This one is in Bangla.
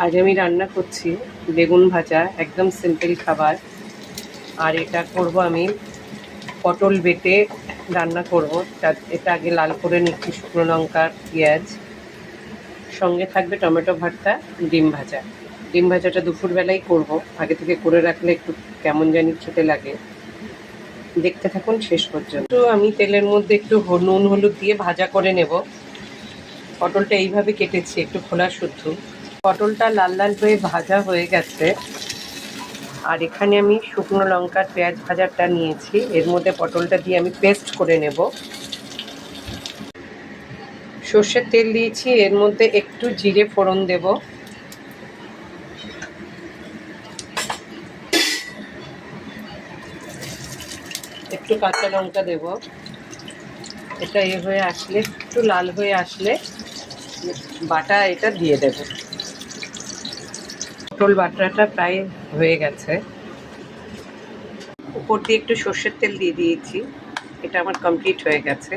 আজ আমি রান্না করছি বেগুন ভাজা, একদম সিম্পল খাবার। আর এটা করব আমি পটল বেটে রান্না করব। এটা আগে লাল করে নিচ্ছি, শুকনো লঙ্কা, পেঁয়াজ, সঙ্গে থাকবে টমেটো ভর্তা, ডিম ভাজা। ডিম ভাজাটা দুপুরবেলাই করব, আগে থেকে করে রাখলে একটু কেমন জানি খেতে লাগে। দেখতে থাকুন শেষ পর্যন্ত। আমি তেলের মধ্যে একটু নুন হলুদ দিয়ে ভাজা করে নেব। পটলটা এইভাবে কেটেছি, একটু খোলা শুদ্ধ। পটলটা লাল লাল হয়ে ভাজা হয়ে গেছে। আর এখানে আমি শুকনো লঙ্কার পেঁয়াজ ভাজাটা নিয়েছি, এর মধ্যে পটলটা দিয়ে আমি পেস্ট করে নেব। সর্ষের তেল দিয়েছি, এর মধ্যে একটু জিরে ফোড়ন দেব। একটু কাঁচা লঙ্কা দেব। এটা হয়ে আসলে, একটু লাল হয়ে আসলে বাটা এটা দিয়ে দেব। পটল বাটাটা প্রায় হয়ে গেছে। উপর দিয়ে একটু সর্ষের তেল দিয়ে দিয়েছি। এটা আমার কমপ্লিট হয়ে গেছে।